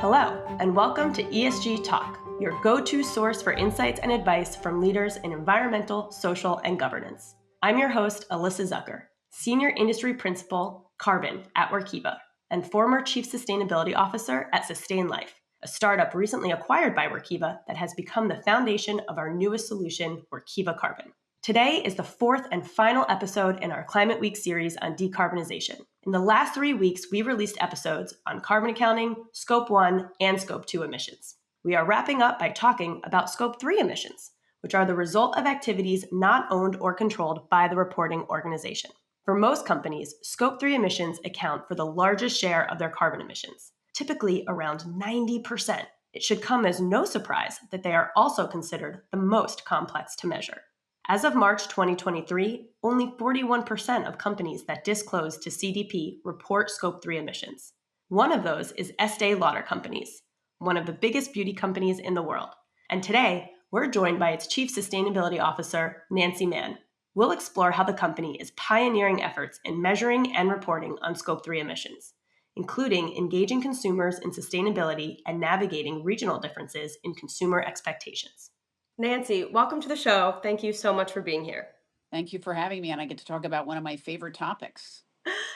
Hello, and welcome to ESG Talk, your go-to source for insights and advice from leaders in environmental, social, and governance. I'm your host, Alyssa Zucker, Senior Industry Principal, Carbon at Workiva, and former Chief Sustainability Officer at Sustain Life, a startup recently acquired by Workiva that has become the foundation of our newest solution, Workiva Carbon. Today is the fourth and final episode in our Climate Week series on decarbonization. In the last 3 weeks, we released episodes on carbon accounting, Scope 1, and Scope 2 emissions. We are wrapping up by talking about Scope 3 emissions, which are the result of activities not owned or controlled by the reporting organization. For most companies, Scope 3 emissions account for the largest share of their carbon emissions, typically around 90%. It should come as no surprise that they are also considered the most complex to measure. As of March 2023, only 41% of companies that disclose to CDP report Scope 3 emissions. One of those is Estée Lauder Companies, one of the biggest beauty companies in the world. And today, we're joined by its Chief Sustainability Officer, Nancy Mahon. We'll explore how the company is pioneering efforts in measuring and reporting on Scope 3 emissions, including engaging consumers in sustainability and navigating regional differences in consumer expectations. Nancy, welcome to the show. Thank you so much for being here. Thank you for having me, and I get to talk about one of my favorite topics.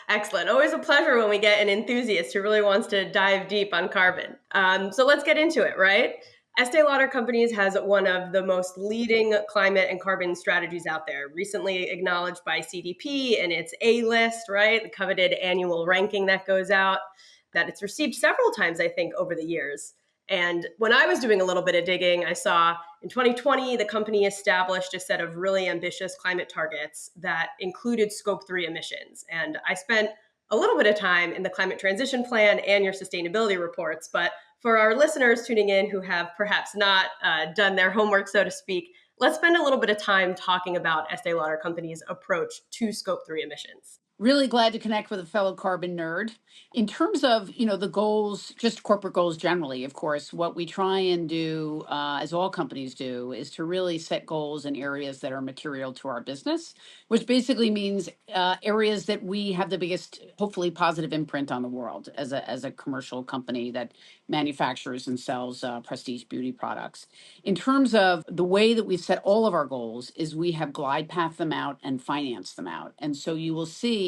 Excellent. Always a pleasure when we get an enthusiast who really wants to dive deep on carbon. So let's get into it, right? Estee Lauder Companies has one of the most leading climate and carbon strategies out there, recently acknowledged by CDP in its A-list, right? The coveted annual ranking that goes out, that it's received several times, I think, over the years. And when I was doing a little bit of digging, I saw in 2020, the company established a set of really ambitious climate targets that included Scope 3 emissions. And I spent a little bit of time in the climate transition plan and your sustainability reports. But for our listeners tuning in who have perhaps not done their homework, so to speak, let's spend a little bit of time talking about Estee Lauder Company's approach to Scope 3 emissions. Really glad to connect with a fellow carbon nerd. In terms of, the goals, just corporate goals generally, of course, what we try and do, as all companies do, is to really set goals in areas that are material to our business, which basically means areas that we have the biggest, hopefully, positive imprint on the world as a commercial company that manufactures and sells prestige beauty products. In terms of the way that we set all of our goals is we have glide path them out and finance them out. And so you will see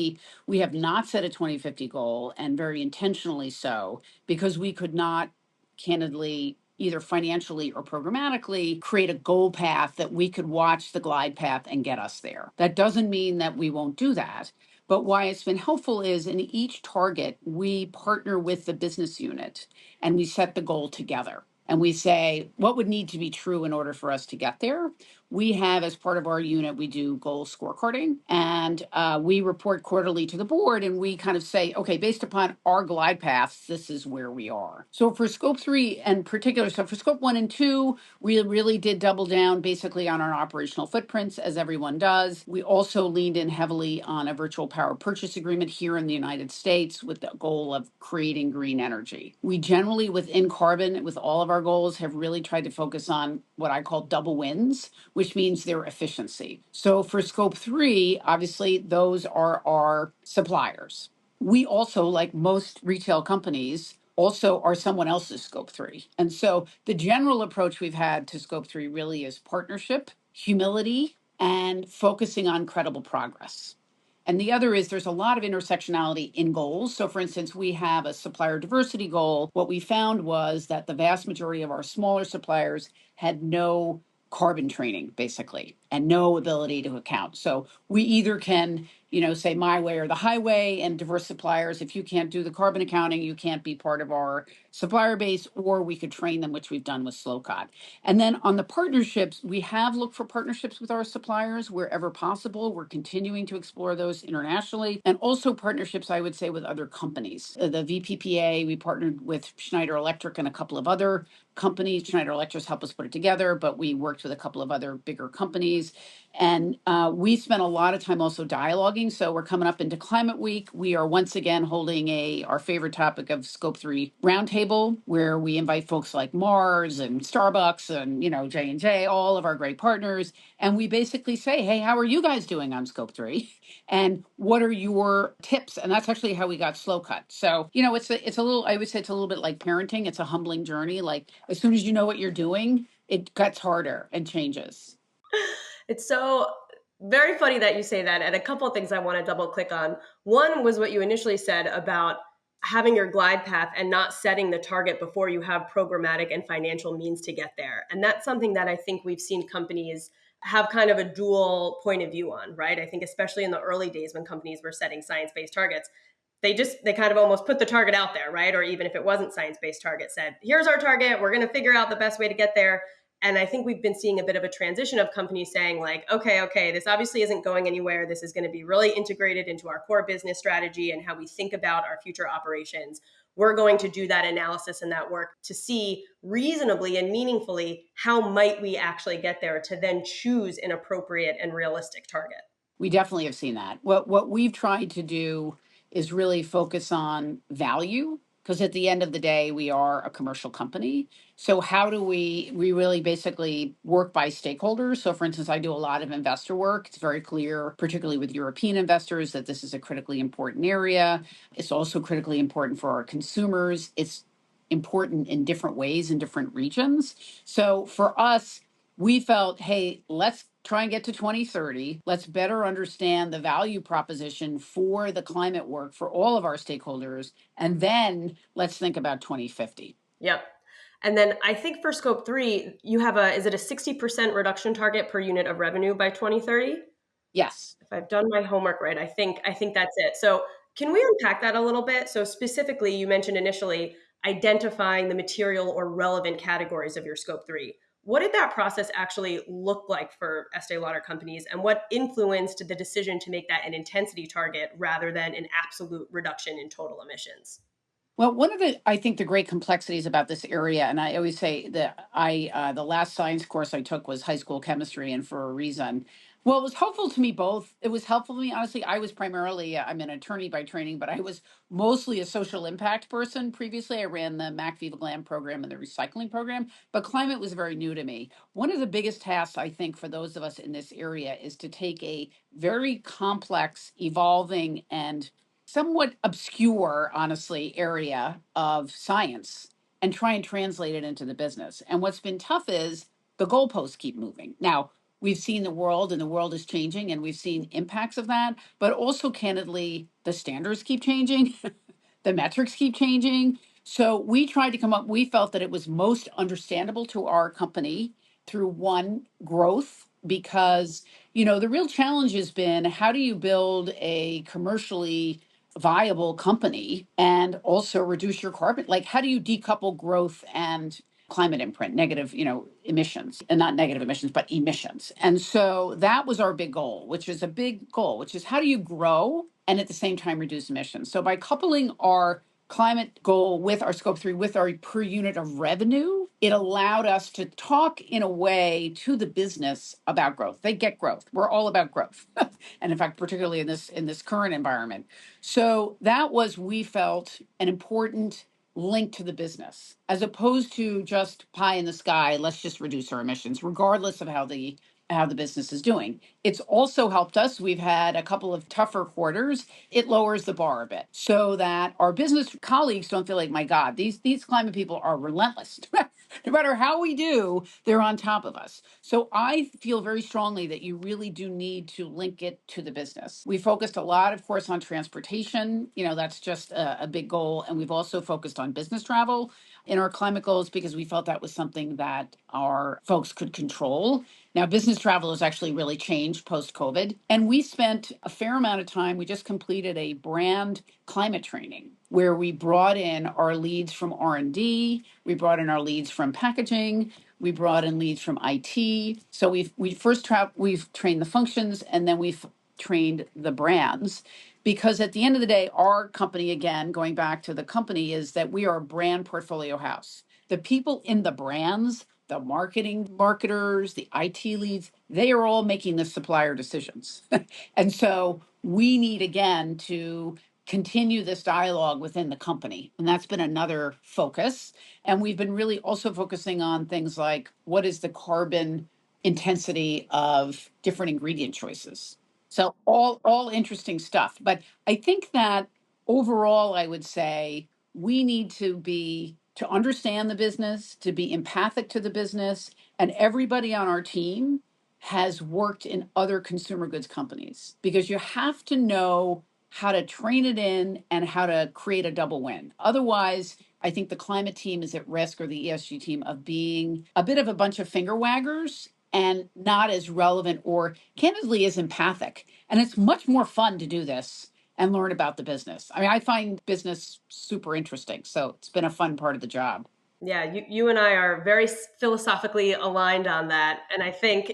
we have not set a 2050 goal, and very intentionally so, because we could not candidly either financially or programmatically create a goal path that we could watch the glide path and get us there. That doesn't mean that we won't do that. But why it's been helpful is in each target, we partner with the business unit and we set the goal together. And we say, what would need to be true in order for us to get there? We have, as part of our unit, we do goal scorecarding, and we report quarterly to the board, and we kind of say, okay, based upon our glide paths, this is where we are. So for Scope 3 in particular, so for Scope 1 and 2, we really did double down basically on our operational footprints, as everyone does. We also leaned in heavily on a virtual power purchase agreement here in the United States with the goal of creating green energy. We generally, within carbon, with all of our goals, have really tried to focus on what I call double wins, which means their efficiency. So for Scope 3, obviously, those are our suppliers. We also, like most retail companies, also are someone else's Scope 3. And so the general approach we've had to Scope 3 really is partnership, humility, and focusing on credible progress. And the other is there's a lot of intersectionality in goals. So, for instance, we have a supplier diversity goal. What we found was that the vast majority of our smaller suppliers had no carbon training, basically, and no ability to account. So we either can, say my way or the highway, and diverse suppliers, if you can't do the carbon accounting, you can't be part of our supplier base, or we could train them, which we've done with SlowCod. And then on the partnerships, we have looked for partnerships with our suppliers wherever possible. We're continuing to explore those internationally, and also partnerships, I would say, with other companies. The VPPA, we partnered with Schneider Electric and a couple of other companies. Schneider Electric helped us put it together, but we worked with a couple of other bigger companies. companies. And we spent a lot of time also dialoguing. So we're coming up into Climate Week. We are once again holding our favorite topic of Scope 3 roundtable, where we invite folks like Mars and Starbucks and, J&J, all of our great partners. And we basically say, hey, how are you guys doing on Scope 3? And what are your tips? And that's actually how we got Slow Cut. So, it's a little, I would say it's a little bit like parenting. It's a humbling journey. Like as soon as you know what you're doing, it gets harder and changes. It's so very funny that you say that. And a couple of things I want to double click on. One was what you initially said about having your glide path and not setting the target before you have programmatic and financial means to get there. And that's something that I think we've seen companies have kind of a dual point of view on, right? I think especially in the early days when companies were setting science-based targets, they kind of almost put the target out there, right? Or even if it wasn't science-based target, said, here's our target, we're going to figure out the best way to get there. And I think we've been seeing a bit of a transition of companies saying like, okay, this obviously isn't going anywhere. This is going to be really integrated into our core business strategy and how we think about our future operations. We're going to do that analysis and that work to see reasonably and meaningfully how might we actually get there to then choose an appropriate and realistic target. We definitely have seen that. What we've tried to do is really focus on value, because at the end of the day, we are a commercial company. So how do we really basically work by stakeholders? So for instance, I do a lot of investor work. It's very clear, particularly with European investors, that this is a critically important area. It's also critically important for our consumers. It's important in different ways in different regions. So for us, we felt, hey, let's try and get to 2030. Let's better understand the value proposition for the climate work for all of our stakeholders. And then let's think about 2050. Yep. And then I think for scope 3, you have is it a 60% reduction target per unit of revenue by 2030? Yes. If I've done my homework right, I think that's it. So can we unpack that a little bit? So specifically, you mentioned initially identifying the material or relevant categories of your scope 3. What did that process actually look like for Estee Lauder Companies, and what influenced the decision to make that an intensity target rather than an absolute reduction in total emissions? Well, one of I think, the great complexities about this area, and I always say that the last science course I took was high school chemistry, and for a reason. Well, it was helpful to me both. It was helpful to me, honestly. I was primarily, I'm an attorney by training, but I was mostly a social impact person. Previously, I ran the Mac Viva Glam program and the recycling program, but climate was very new to me. One of the biggest tasks, I think, for those of us in this area is to take a very complex, evolving, and somewhat obscure, honestly, area of science and try and translate it into the business. And what's been tough is the goalposts keep moving. Now, we've seen the world and the world is changing and we've seen impacts of that, but also candidly, the standards keep changing, the metrics keep changing. So we tried to come up, we felt that it was most understandable to our company through one, growth, because the real challenge has been, how do you build a commercially viable company and also reduce your carbon? Like, how do you decouple growth and climate imprint, negative, emissions, and not negative emissions, but emissions? And so that was our big goal, which is a big goal, which is how do you grow and at the same time reduce emissions? So by coupling our climate goal with our scope 3, with our per unit of revenue, it allowed us to talk in a way to the business about growth. They get growth. We're all about growth. And in fact, particularly in this current environment. So that was, we felt, an important link to the business, as opposed to just pie in the sky, let's just reduce our emissions, regardless of how the business is doing. It's also helped us. We've had a couple of tougher quarters. It lowers the bar a bit so that our business colleagues don't feel like, my God, these climate people are relentless. No matter how we do, they're on top of us. So I feel very strongly that you really do need to link it to the business. We focused a lot, of course, on transportation. That's just a big goal. And we've also focused on business travel in our climate goals because we felt that was something that our folks could control. Now, business travel has actually really changed post-COVID. And we spent a fair amount of time, we just completed a brand climate training where we brought in our leads from R&D, we brought in our leads from packaging, we brought in leads from IT. So we've trained the functions, and then we've trained the brands. Because at the end of the day, our company, again, going back to the company, is that we are a brand portfolio house. The people in the brands the marketers, the IT leads, they are all making the supplier decisions. And so we need again to continue this dialogue within the company. And that's been another focus. And we've been really also focusing on things like what is the carbon intensity of different ingredient choices. So all interesting stuff. But I think that overall I would say we need to understand the business, to be empathic to the business, and everybody on our team has worked in other consumer goods companies because you have to know how to train it in and how to create a double win. Otherwise, I think the climate team is at risk, or the ESG team, of being a bit of a bunch of finger waggers and not as relevant or candidly as empathic. And it's much more fun to do this and learn about the business. I mean, I find business super interesting. So it's been a fun part of the job. Yeah, you and I are very philosophically aligned on that. And I think,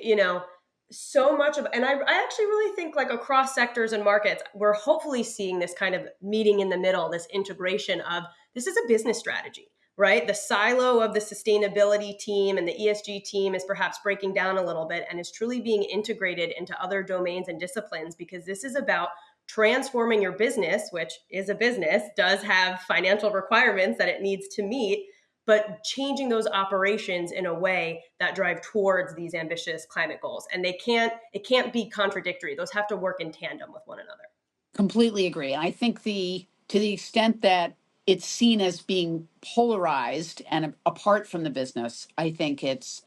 so much of, and I actually really think like across sectors and markets, we're hopefully seeing this kind of meeting in the middle, this integration of this is a business strategy, right? The silo of the sustainability team and the ESG team is perhaps breaking down a little bit and is truly being integrated into other domains and disciplines because this is about transforming your business, which is a business, does have financial requirements that it needs to meet, but changing those operations in a way that drive towards these ambitious climate goals. And it can't be contradictory. Those have to work in tandem with one another. Completely agree. I think to the extent that it's seen as being polarized and apart from the business, I think it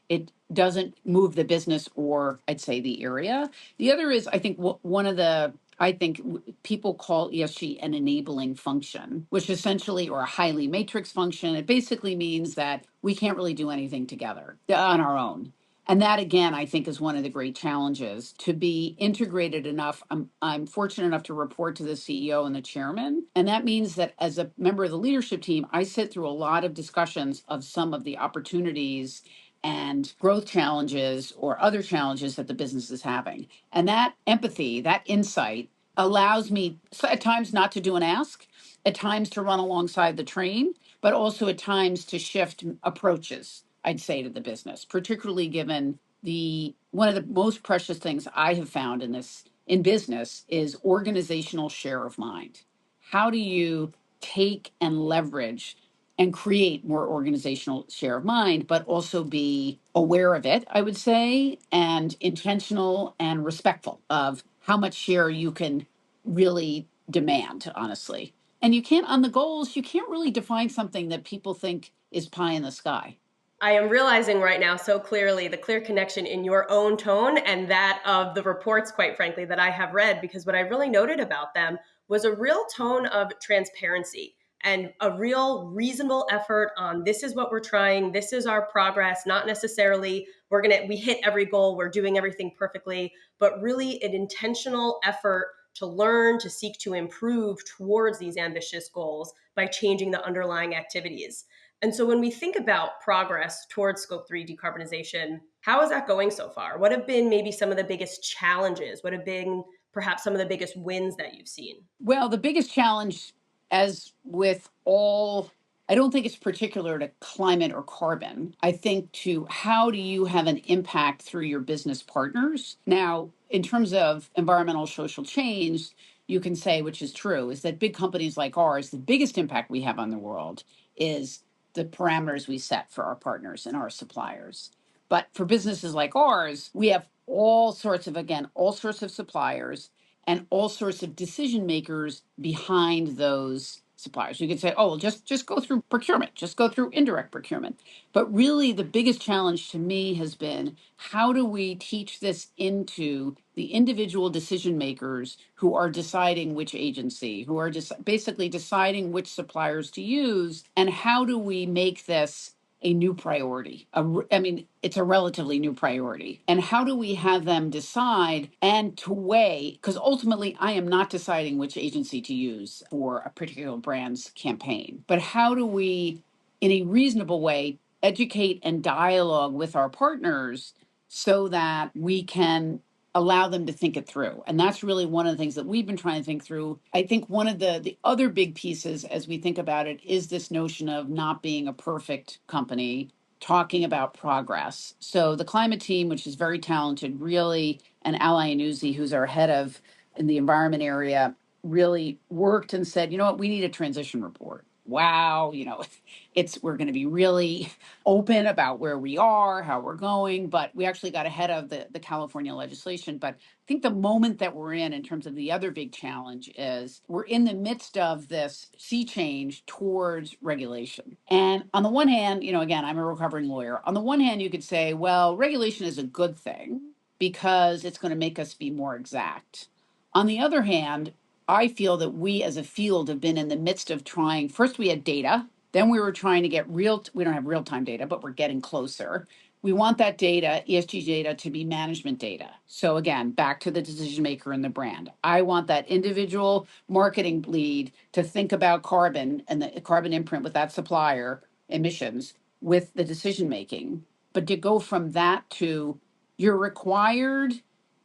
doesn't move the business or I'd say the area. The other is I think one of the I think people call ESG an enabling function, which essentially, or a highly matrix function. It basically means that we can't really do anything together on our own. And that, again, I think is one of the great challenges to be integrated enough. I'm fortunate enough to report to the CEO and the chairman. And that means that as a member of the leadership team, I sit through a lot of discussions of some of the opportunities and growth challenges or other challenges that the business is having. And that empathy, that insight allows me at times not to do an ask, at times to run alongside the train, but also at times to shift approaches, I'd say, to the business, particularly given the one of the most precious things I have found in business is organizational share of mind. How do you take and leverage and create more organizational share of mind, but also be aware of it, I would say, and intentional and respectful of how much share you can really demand, honestly. And you can't, on the goals, you can't really define something that people think is pie in the sky. I am realizing right now so clearly the clear connection in your own tone and that of the reports, quite frankly, that I have read, because what I really noted about them was a real tone of transparency and a real reasonable effort on this is what we're trying, this is our progress, not necessarily we hit every goal, we're doing everything perfectly, but really an intentional effort to learn, to seek to improve towards these ambitious goals by changing the underlying activities. And so when we think about progress towards scope 3 decarbonization, how is that going so far? What have been maybe some of the biggest challenges? What have been perhaps some of the biggest wins that you've seen? Well, the biggest challenge, as with all, I don't think it's particular to climate or carbon. I think to how do you have an impact through your business partners? Now, in terms of environmental social change, you can say, which is true, is that big companies like ours, the biggest impact we have on the world is the parameters we set for our partners and our suppliers. But for businesses like ours, we have all sorts of suppliers and all sorts of decision makers behind those suppliers. You could say, oh, well, just go through procurement, just go through indirect procurement. But really, the biggest challenge to me has been how do we teach this into the individual decision makers who are deciding which agency, who are just basically deciding which suppliers to use, and how do we make this a new priority? I mean, it's a relatively new priority. And how do we have them decide and to weigh? Because ultimately, I am not deciding which agency to use for a particular brand's campaign. But how do we, in a reasonable way, educate and dialogue with our partners so that we can allow them to think it through? And that's really one of the things that we've been trying to think through. I think one of the other big pieces as we think about it is this notion of not being a perfect company talking about progress. So the climate team, which is very talented, really, and Ally Anuzi, who's our head of in the environment area, really worked and said, you know what, we need a transition report. Wow, we're going to be really open about where we are, how we're going, but we actually got ahead of the California legislation. But I think the moment that we're in terms of the other big challenge is we're in the midst of this sea change towards regulation. And on the one hand, again, I'm a recovering lawyer. On the one hand, you could say, well, regulation is a good thing because it's going to make us be more exact. On the other hand, I feel that we as a field have been in the midst of trying. First, we had data. Then we were trying to get we don't have real time data, but we're getting closer. We want that data, ESG data, to be management data. So again, back to the decision maker and the brand. I want that individual marketing lead to think about carbon and the carbon imprint with that supplier emissions with the decision making. But to go from that to you're required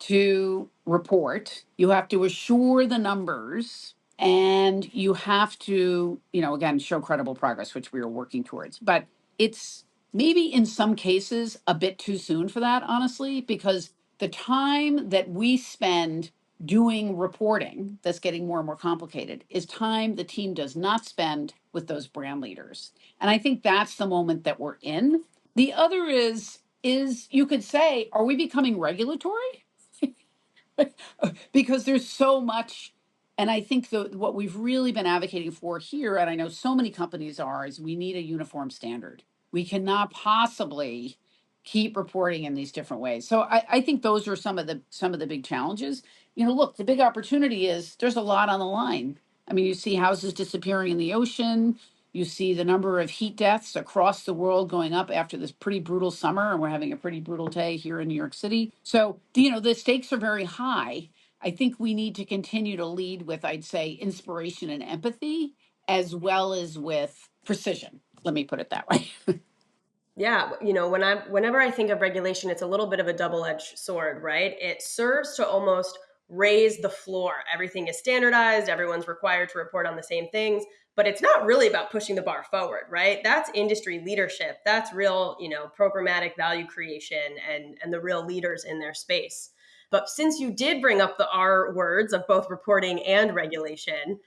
to report, you have to assure the numbers, and you have to, again, show credible progress, which we are working towards. But it's maybe in some cases a bit too soon for that, honestly, because the time that we spend doing reporting that's getting more and more complicated is time the team does not spend with those brand leaders. And I think that's the moment that we're in. The other is you could say, are we becoming regulatory? Because there's so much. And I think what we've really been advocating for here, and I know so many companies are, is we need a uniform standard. We cannot possibly keep reporting in these different ways. So I think those are some of the big challenges. Look, the big opportunity is there's a lot on the line. I mean, you see houses disappearing in the ocean. You see the number of heat deaths across the world going up after this pretty brutal summer, and we're having a pretty brutal day here in New York City. So, the stakes are very high. I think we need to continue to lead with, I'd say, inspiration and empathy, as well as with precision. Let me put it that way. Yeah, whenever I think of regulation, it's a little bit of a double-edged sword, right? It serves to almost raise the floor. Everything is standardized, everyone's required to report on the same things, but it's not really about pushing the bar forward, right? That's industry leadership. That's real, programmatic value creation and the real leaders in their space. But since you did bring up the R words of both reporting and regulation,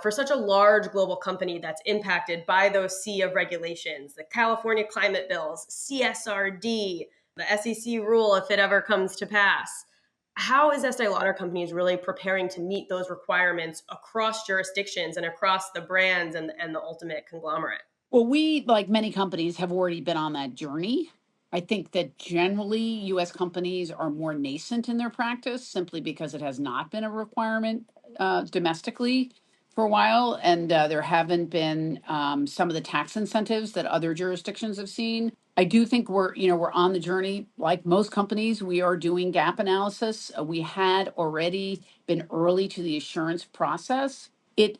for such a large global company that's impacted by those sea of regulations, the California climate bills, CSRD, the SEC rule, if it ever comes to pass, how is Estee Lauder Companies really preparing to meet those requirements across jurisdictions and across the brands and the ultimate conglomerate? Well, we, like many companies, have already been on that journey. I think that generally US companies are more nascent in their practice simply because it has not been a requirement domestically for a while. And there haven't been some of the tax incentives that other jurisdictions have seen. I do think we're on the journey. Like most companies, we are doing gap analysis. We had already been early to the assurance process.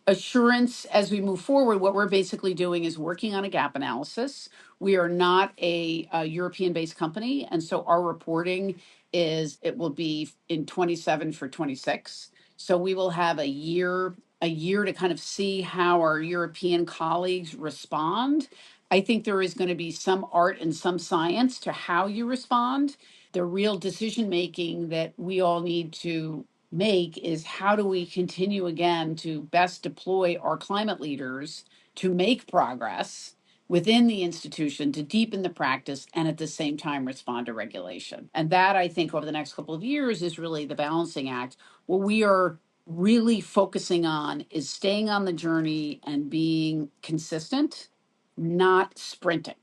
Assurance as we move forward, what we're basically doing is working on a gap analysis. We are not a European-based company, and so our reporting it will be in 27 for 26. So we will have a year to kind of see how our European colleagues respond. I think there is going to be some art and some science to how you respond. The real decision making that we all need to make is how do we continue again to best deploy our climate leaders to make progress within the institution, to deepen the practice, and at the same time respond to regulation. And that, I think, over the next couple of years is really the balancing act. What we are really focusing on is staying on the journey and being consistent, not sprinting.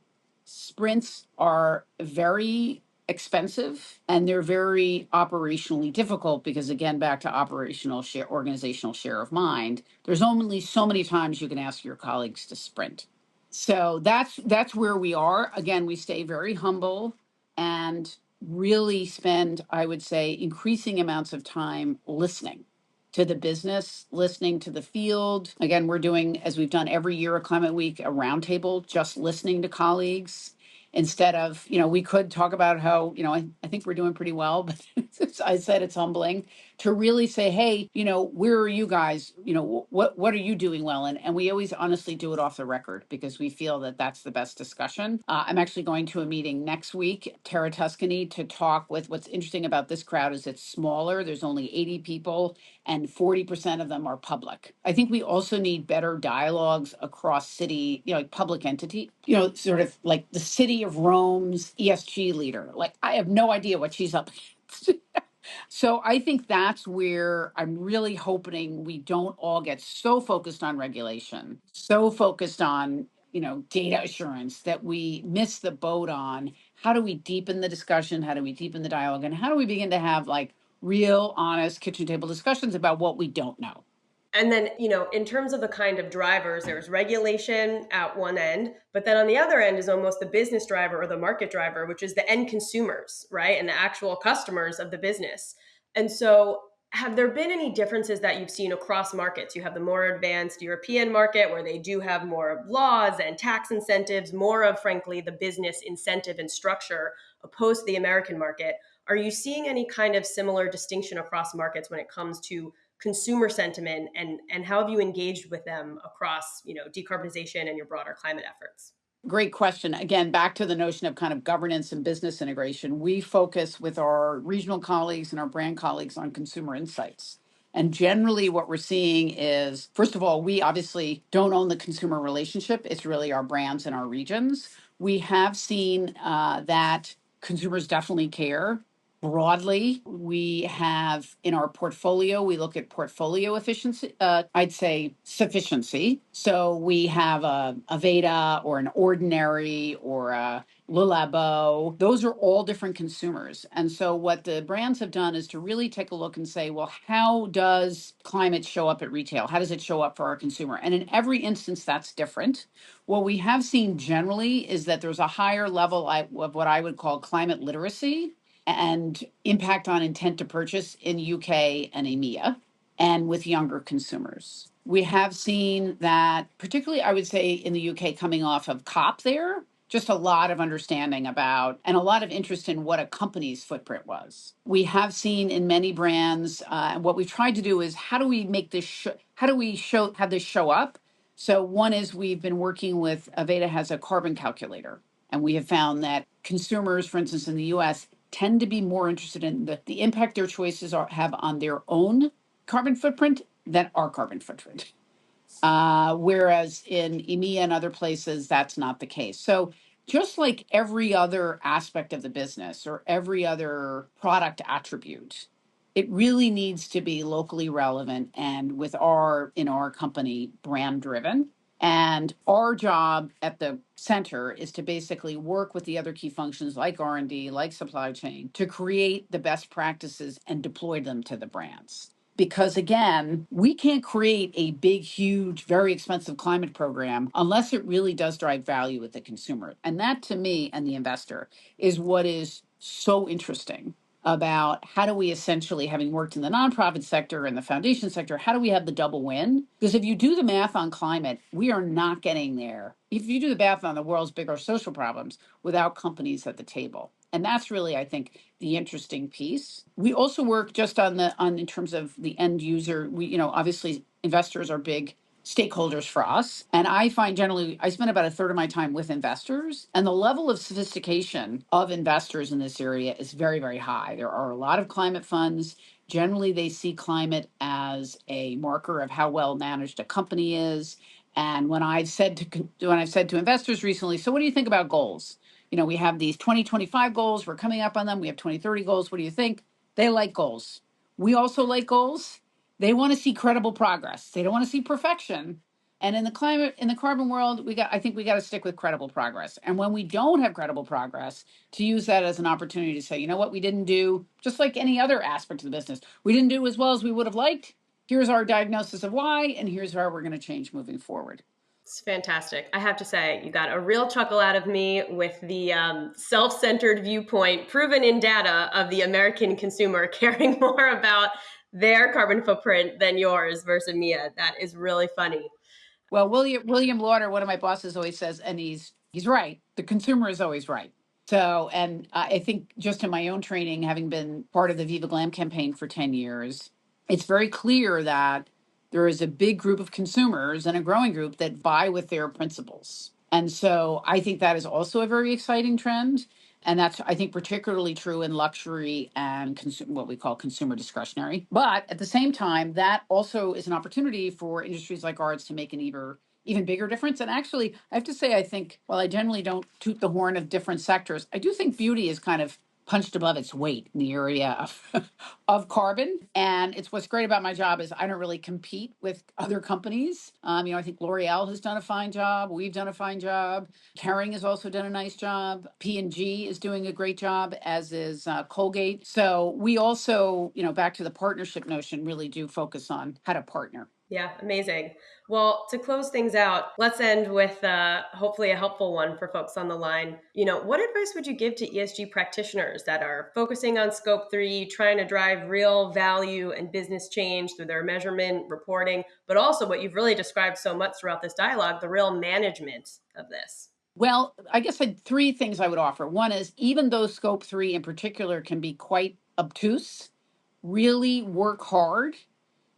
Sprints are very expensive and they're very operationally difficult because, again, back to organizational share of mind, there's only so many times you can ask your colleagues to sprint. So that's where we are. Again, we stay very humble and really spend, I would say, increasing amounts of time listening to the business, listening to the field. Again, we're doing, as we've done every year at Climate Week, a roundtable, just listening to colleagues instead of, we could talk about how, I think we're doing pretty well, but I said it's humbling to really say, hey, where are you guys? What are you doing well? And we always honestly do it off the record because we feel that that's the best discussion. I'm actually going to a meeting next week, Terra Tuscany, to talk with what's interesting about this crowd is it's smaller. There's only 80 people and 40% of them are public. I think we also need better dialogues across city, like public entity, sort of like the city of Rome's ESG leader. Like, I have no idea what she's up against. So I think that's where I'm really hoping we don't all get so focused on regulation, so focused on, data assurance that we miss the boat on how do we deepen the discussion, how do we deepen the dialogue, and how do we begin to have like real, honest kitchen table discussions about what we don't know. And then, in terms of the kind of drivers, there's regulation at one end, but then on the other end is almost the business driver or the market driver, which is the end consumers, right? And the actual customers of the business. And so, have there been any differences that you've seen across markets? You have the more advanced European market where they do have more laws and tax incentives, more of, frankly, the business incentive and structure opposed to the American market. Are you seeing any kind of similar distinction across markets when it comes to consumer sentiment, and how have you engaged with them across decarbonization and your broader climate efforts? Great question. Again, back to the notion of kind of governance and business integration. We focus with our regional colleagues and our brand colleagues on consumer insights. And generally, what we're seeing is, first of all, we obviously don't own the consumer relationship. It's really our brands and our regions. We have seen that consumers definitely care. Broadly, we have in our portfolio, we look at portfolio efficiency, I'd say sufficiency. So we have a Aveda or an Ordinary or a Le Labo. Those are all different consumers. And so what the brands have done is to really take a look and say, well, how does climate show up at retail? How does it show up for our consumer? And in every instance, that's different. What we have seen generally is that there's a higher level of what I would call climate literacy and impact on intent to purchase in UK and EMEA and with younger consumers. We have seen that, particularly, I would say, in the UK coming off of COP there, just a lot of understanding about and a lot of interest in what a company's footprint was. We have seen in many brands, what we've tried to do is how do we make this, how do we have this show up? So one is we've been working with, Aveda has a carbon calculator, and we have found that consumers, for instance, in the US, tend to be more interested in the impact their choices have on their own carbon footprint than our carbon footprint. Whereas in EMEA and other places, that's not the case. So just like every other aspect of the business or every other product attribute, it really needs to be locally relevant and in our company, brand driven. And our job at the center is to basically work with the other key functions like R&D, like supply chain, to create the best practices and deploy them to the brands. Because again, we can't create a big, huge, very expensive climate program unless it really does drive value with the consumer. And that to me and the investor is what is so interesting about how do we essentially, having worked in the nonprofit sector and the foundation sector, how do we have the double win? Because if you do the math on climate, we are not getting there. If you do the math on the world's bigger social problems without companies at the table. And that's really, I think, the interesting piece. We also work just on in terms of the end user. We, obviously investors are big stakeholders for us. And I find generally, I spend about a third of my time with investors, and the level of sophistication of investors in this area is very, very high. There are a lot of climate funds. Generally, they see climate as a marker of how well managed a company is. And when I've said to investors recently, so what do you think about goals? We have these 2025 goals. We're coming up on them. We have 2030 goals. What do you think? They like goals. We also like goals. They want to see credible progress. They don't want to see perfection. And in the carbon world, I think we got to stick with credible progress. And when we don't have credible progress, to use that as an opportunity to say, you know what, we didn't do, just like any other aspect of the business, we didn't do as well as we would have liked. Here's our diagnosis of why, and here's how we're going to change moving forward. It's fantastic. I have to say, you got a real chuckle out of me with the self-centered viewpoint, proven in data, of the American consumer caring more about their carbon footprint than yours versus Mia. That is really funny. Well, William Lauder, one of my bosses, always says, and he's right. The consumer is always right. So, and I think just in my own training, having been part of the Viva Glam campaign for 10 years, it's very clear that there is a big group of consumers and a growing group that buy with their principles. And so I think that is also a very exciting trend. And that's, I think, particularly true in luxury and what we call consumer discretionary. But at the same time, that also is an opportunity for industries like ours to make an even bigger difference. And actually, I have to say, I think, while I generally don't toot the horn of different sectors, I do think beauty is kind of punched above its weight in the area of, of carbon. And it's what's great about my job is I don't really compete with other companies. I think L'Oreal has done a fine job. We've done a fine job. Kering has also done a nice job. P&G is doing a great job, as is Colgate. So we also, back to the partnership notion, really do focus on how to partner. Yeah, amazing. Well, to close things out, let's end with hopefully a helpful one for folks on the line. What advice would you give to ESG practitioners that are focusing on scope 3, trying to drive real value and business change through their measurement, reporting, but also what you've really described so much throughout this dialogue, the real management of this? Well, I guess I had three things I would offer. One is, even though scope 3 in particular can be quite obtuse, really work hard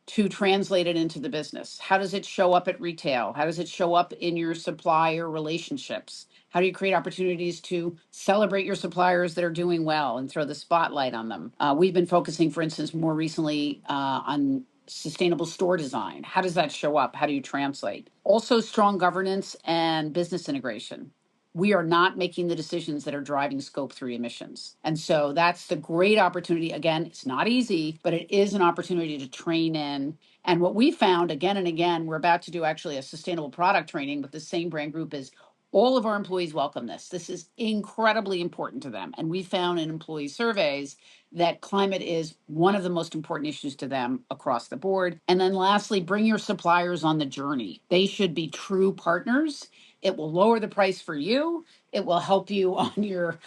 to translate it into the business. How does it show up at retail? How does it show up in your supplier relationships? How do you create opportunities to celebrate your suppliers that are doing well and throw the spotlight on them? We've been focusing, for instance, more recently on sustainable store design. How does that show up? How do you translate? Also, strong governance and business integration. We are not making the decisions that are driving scope 3 emissions. And so that's the great opportunity. Again, it's not easy, but it is an opportunity to train in. And what we found again and again, we're about to do actually a sustainable product training with the same brand group, is all of our employees welcome this. This is incredibly important to them. And we found in employee surveys that climate is one of the most important issues to them across the board. And then lastly, bring your suppliers on the journey. They should be true partners. It will lower the price for you. It will help you on your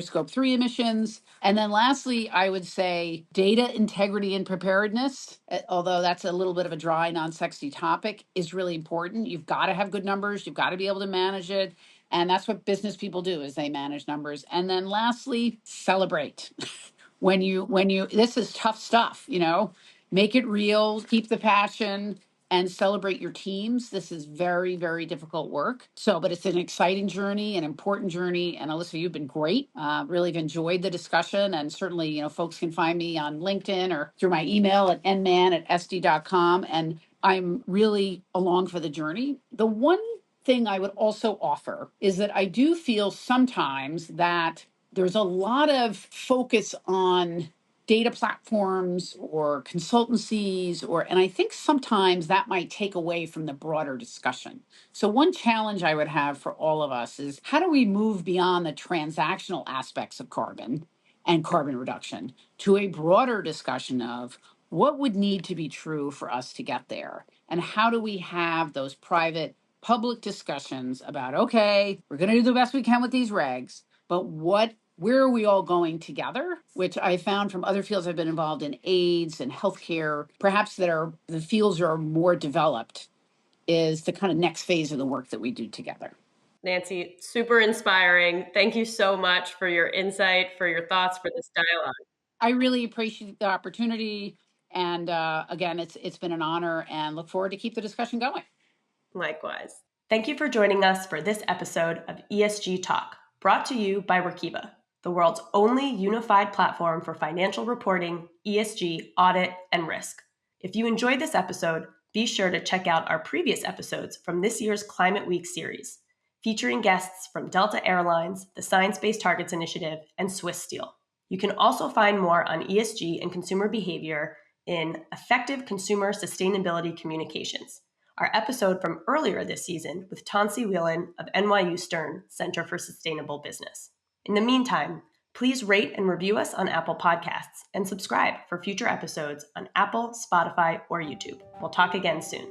scope 3 emissions. And then lastly, I would say data integrity and preparedness, although that's a little bit of a dry, non-sexy topic, is really important. You've got to have good numbers. You've got to be able to manage it. And that's what business people do, is they manage numbers. And then lastly, celebrate. when you this is tough stuff, make it real, keep the passion, and celebrate your teams. This is very, very difficult work. But it's an exciting journey, an important journey. And Alyssa, you've been great. Really have enjoyed the discussion. And certainly, folks can find me on LinkedIn or through my email at nman@sd.com. And I'm really along for the journey. The one thing I would also offer is that I do feel sometimes that there's a lot of focus on data platforms or consultancies, and I think sometimes that might take away from the broader discussion. So one challenge I would have for all of us is, how do we move beyond the transactional aspects of carbon and carbon reduction to a broader discussion of what would need to be true for us to get there? And how do we have those private public discussions about, okay, we're going to do the best we can with these regs, but where are we all going together? Which I found from other fields I've been involved in, AIDS and healthcare, perhaps the fields are more developed, is the kind of next phase of the work that we do together. Nancy, super inspiring. Thank you so much for your insight, for your thoughts, for this dialogue. I really appreciate the opportunity. And again, it's been an honor, and look forward to keep the discussion going. Likewise. Thank you for joining us for this episode of ESG Talk, brought to you by Workiva, the world's only unified platform for financial reporting, ESG, audit, and risk. If you enjoyed this episode, be sure to check out our previous episodes from this year's Climate Week series, featuring guests from Delta Airlines, the Science Based Targets Initiative, and Swiss Steel. You can also find more on ESG and consumer behavior in Effective Consumer Sustainability Communications, our episode from earlier this season with Tansy Whelan of NYU Stern Center for Sustainable Business. In the meantime, please rate and review us on Apple Podcasts and subscribe for future episodes on Apple, Spotify, or YouTube. We'll talk again soon.